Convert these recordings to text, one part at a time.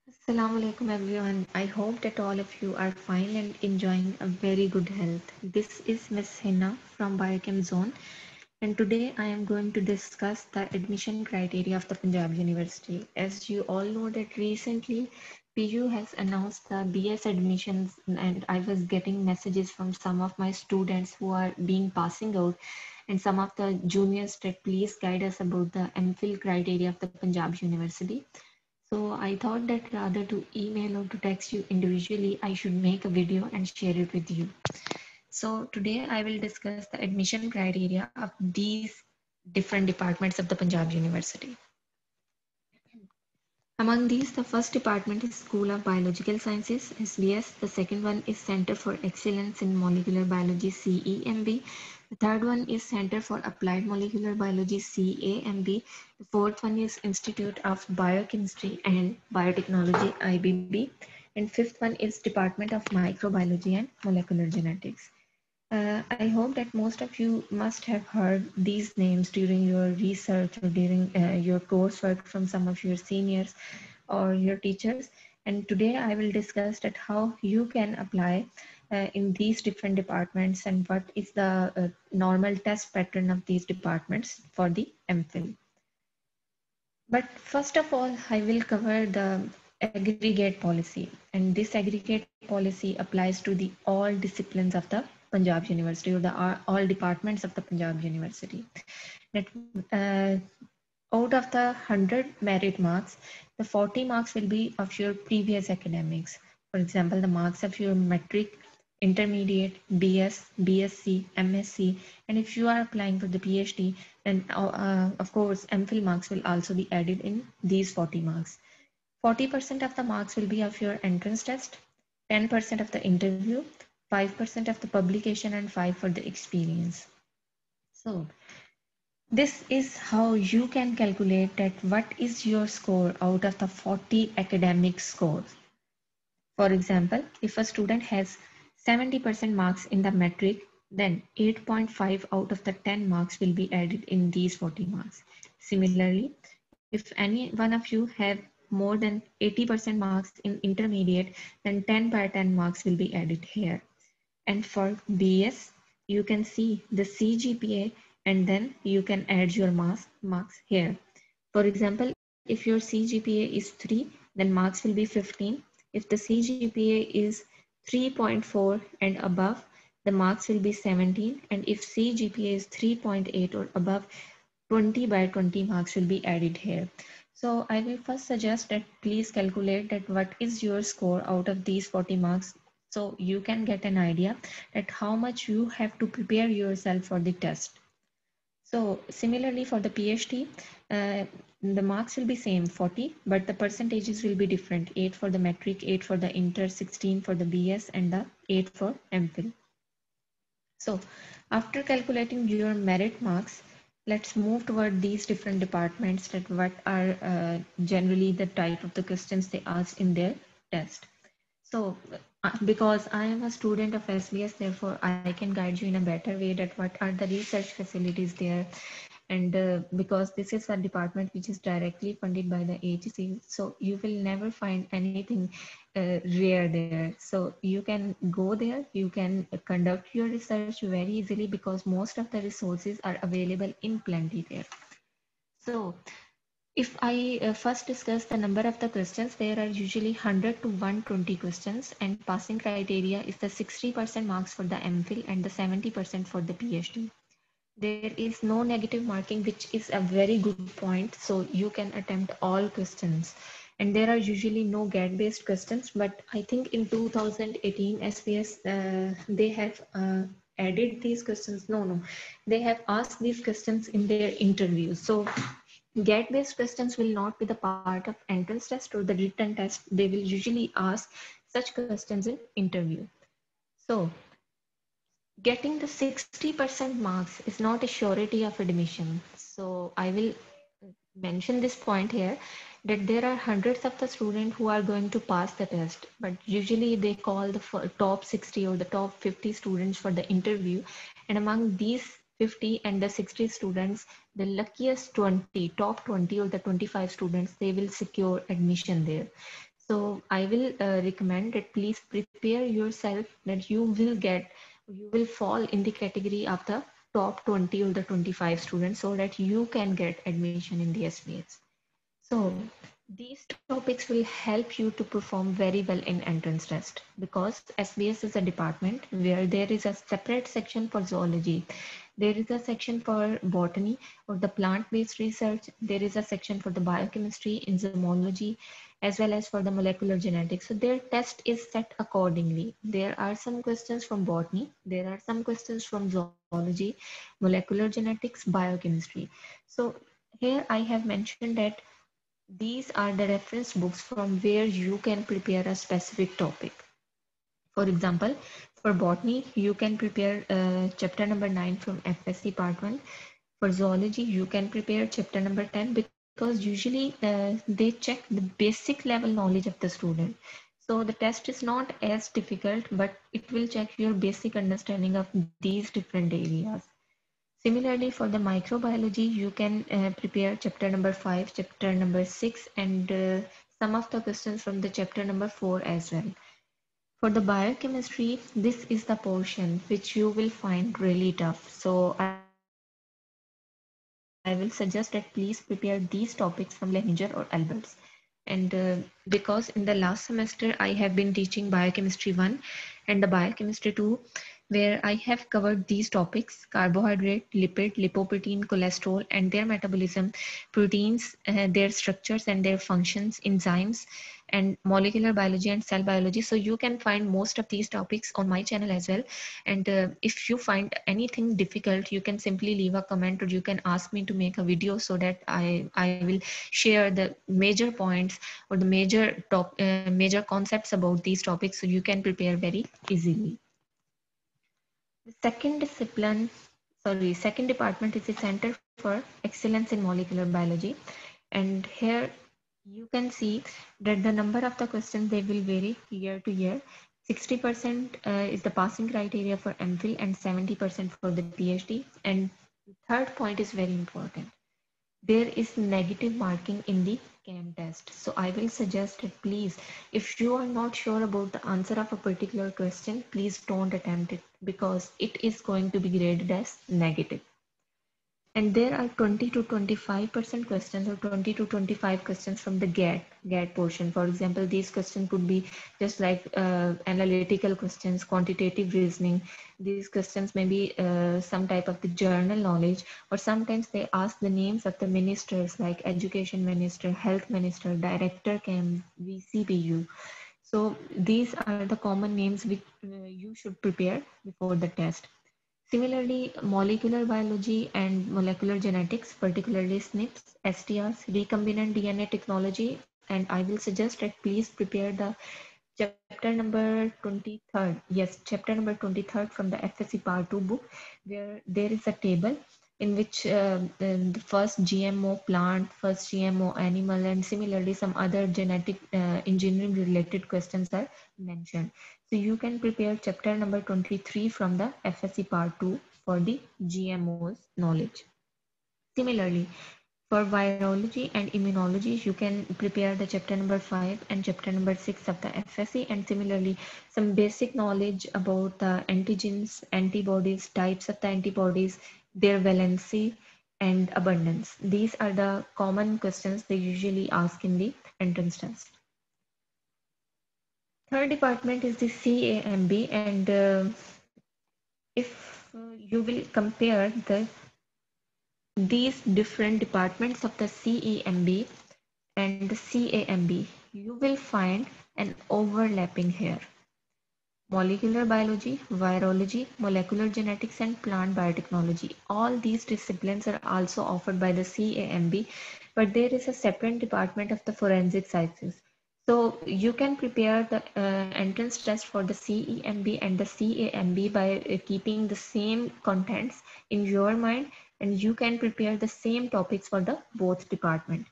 Assalamu alaikum everyone. I hope that all of you are fine and enjoying a very good health. This is Miss Hina from Biochem Zone, and today I am going to discuss the admission criteria of the Punjab University. As you all know that recently PU has announced the BS admissions, and I was getting messages from some of my students who are being passing out and some of the juniors that please guide us about the MPhil criteria of the Punjab University. So I thought that rather to email or to text you individually, I should make a video and share it with you. So today I will discuss the admission criteria of these different departments of the Punjab University. Among these, the first department is School of Biological Sciences, SBS. The second one is Center for Excellence in Molecular Biology, CEMB. The third one is Center for Applied Molecular Biology, CAMB. The fourth one is Institute of Biochemistry and Biotechnology, IBB. And fifth one is Department of Microbiology and Molecular Genetics. I hope that most of you must have heard these names during your research or during your coursework from some of your seniors or your teachers. And today I will discuss that how you can apply in these different departments and what is the normal test pattern of these departments for the MPhil. But first of all, I will cover the aggregate policy, and this aggregate policy applies to the all disciplines of the Punjab University or the all departments of the Punjab University. That out of the 100 merit marks, the 40 marks will be of your previous academics. For example, the marks of your metric, intermediate, BS, BSc, MSc, and if you are applying for the PhD, then of course MPhil marks will also be added in these 40 marks. 40% of the marks will be of your entrance test, 10% of the interview, 5% of the publication, and 5 for the experience. So this is how you can calculate that what is your score out of the 40 academic scores. For example, if a student has 70% marks in the metric, then 8.5 out of the 10 marks will be added in these 40 marks. Similarly, if any one of you have more than 80% marks in intermediate, then 10 by 10 marks will be added here. And for BS, you can see the CGPA and then you can add your marks here. For example, if your CGPA is 3, then marks will be 15. If the CGPA is 3.4 and above, the marks will be 17. And if CGPA is 3.8 or above, 20 by 20 marks will be added here. So I will first suggest that please calculate that what is your score out of these 40 marks, so you can get an idea that how much you have to prepare yourself for the test. So similarly for the PhD, the marks will be same 40, but the percentages will be different. 8 for the metric, 8 for the inter, 16 for the BS, and the 8 for MPhil. So after calculating your merit marks, let's move toward these different departments that what are generally the type of the questions they ask in their test. So because I am a student of SBS, therefore I can guide you in a better way that what are the research facilities there. And because this is a department which is directly funded by the HC, so you will never find anything rare there. So you can go there, you can conduct your research very easily because most of the resources are available in plenty there. So if I first discuss the number of the questions, there are usually 100 to 120 questions, and passing criteria is the 60% marks for the MPhil and the 70% for the PhD. There is no negative marking, which is a very good point. So you can attempt all questions. And there are usually no GAT-based questions, but I think in 2018 SBS, they have added these questions. No, they have asked these questions in their interviews. So GAT-based questions will not be the part of entrance test or the written test. They will usually ask such questions in interview. So getting the 60% marks is not a surety of admission. So I will mention this point here that there are hundreds of the students who are going to pass the test, but usually they call the top 60 or the top 50 students for the interview. And among these 50 and the 60 students, the luckiest 20, top 20 or the 25 students, they will secure admission there. So I will recommend that please prepare yourself that you will fall in the category of the top 20 or the 25 students so that you can get admission in the SVS. So these topics will help you to perform very well in entrance test because SBS is a department where there is a separate section for zoology. There is a section for botany or the plant-based research. There is a section for the biochemistry, enzymology, as well as for the molecular genetics. So their test is set accordingly. There are some questions from botany. There are some questions from zoology, molecular genetics, biochemistry. So here I have mentioned that these are the reference books from where you can prepare a specific topic. For example, for botany, you can prepare chapter number 9 from FSC part 1. For zoology, you can prepare chapter number 10 because usually they check the basic level knowledge of the student. So the test is not as difficult, but it will check your basic understanding of these different areas. Similarly, for the microbiology, you can prepare chapter number 5, chapter number 6, and some of the questions from the chapter number 4 as well. For the biochemistry, this is the portion which you will find really tough. So I will suggest that please prepare these topics from Lehninger or Alberts. And because in the last semester I have been teaching biochemistry 1 and the biochemistry 2, where I have covered these topics: carbohydrate, lipid, lipoprotein, cholesterol, and their metabolism, proteins, their structures and their functions, enzymes, and molecular biology and cell biology. So you can find most of these topics on my channel as well. And if you find anything difficult, you can simply leave a comment or you can ask me to make a video so that I will share the major points or the major concepts about these topics so you can prepare very easily. The second department is the Center for Excellence in Molecular Biology. And here you can see that the number of the questions, they will vary year to year. 60% is the passing criteria for MPhil and 70% for the PhD. And the third point is very important. There is negative marking in the CAM test. So I will suggest that please, if you are not sure about the answer of a particular question, please don't attempt it because it is going to be graded as negative. And there are 20 to 25% questions or 20 to 25 questions from the GAT portion. For example, these questions could be just like analytical questions, quantitative reasoning. These questions may be some type of the journal knowledge, or sometimes they ask the names of the ministers like education minister, health minister, director CAM, VCPU. So these are the common names which you should prepare before the test. Similarly, molecular biology and molecular genetics, particularly SNPs, STRs, recombinant DNA technology, and I will suggest that please prepare the chapter number 23rd. Yes, chapter number 23rd from the FSC Part 2 book, where there is a table in which the first GMO plant, first GMO animal, and similarly some other genetic engineering related questions are mentioned. So you can prepare chapter number 23 from the FSC Part 2 for the GMOs knowledge. Similarly, for virology and immunology, you can prepare the chapter number 5 and chapter number 6 of the FSC, and similarly some basic knowledge about the antigens, antibodies, types of the antibodies, their valency and abundance. These are the common questions they usually ask in the entrance test. Third department is the CAMB, and if you will compare these different departments of the CEMB and the CAMB, you will find an overlapping here. Molecular biology, virology, molecular genetics, and plant biotechnology. All these disciplines are also offered by the CAMB, but there is a separate department of the forensic sciences. So you can prepare the entrance test for the CEMB and the CAMB by keeping the same contents in your mind, and you can prepare the same topics for the both department.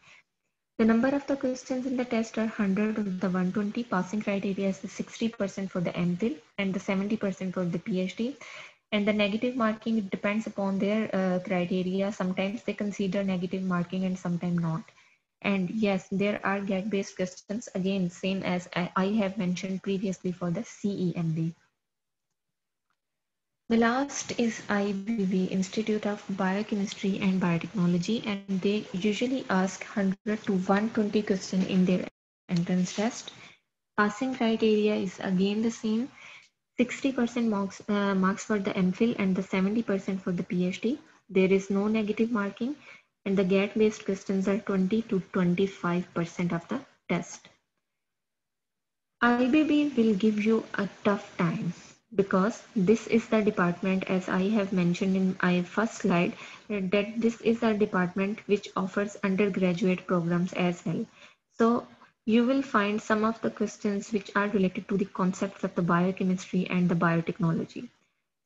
The number of the questions in the test are 100 or the 120. Passing criteria is the 60% for the MPhil and the 70% for the PhD. And the negative marking, it depends upon their criteria. Sometimes they consider negative marking and sometimes not. And yes, there are GAT-based questions again, same as I have mentioned previously for the CEMB. The last is IBB, Institute of Biochemistry and Biotechnology, and they usually ask 100 to 120 questions in their entrance test. Passing criteria is again the same, 60% marks for the MPhil and the 70% for the PhD. There is no negative marking, and the GAT-based questions are 20 to 25% of the test. IBB will give you a tough time because this is the department, as I have mentioned in my first slide, that this is a department which offers undergraduate programs as well. So you will find some of the questions which are related to the concepts of the biochemistry and the biotechnology.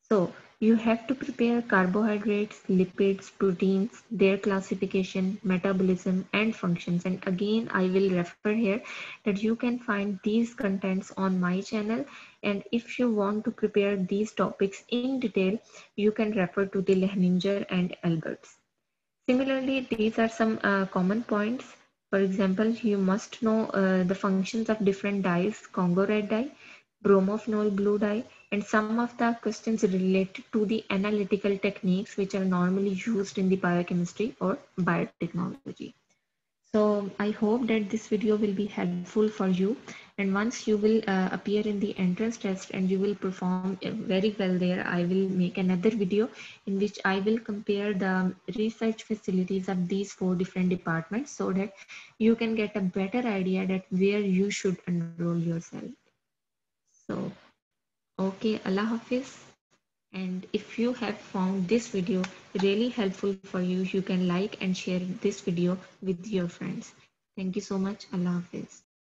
So you have to prepare carbohydrates, lipids, proteins, their classification, metabolism, and functions. And again, I will refer here that you can find these contents on my channel. And if you want to prepare these topics in detail, you can refer to the Lehninger and Alberts. Similarly, these are some common points. For example, you must know the functions of different dyes, Congo red dye, bromophenol blue dye, and some of the questions related to the analytical techniques which are normally used in the biochemistry or biotechnology. So I hope that this video will be helpful for you, and once you will appear in the entrance test and you will perform very well there, I will make another video in which I will compare the research facilities of these four different departments so that you can get a better idea that where you should enroll yourself. So okay, Allah Hafiz. And if you have found this video really helpful for you, you can like and share this video with your friends. Thank you so much. Allah Hafiz.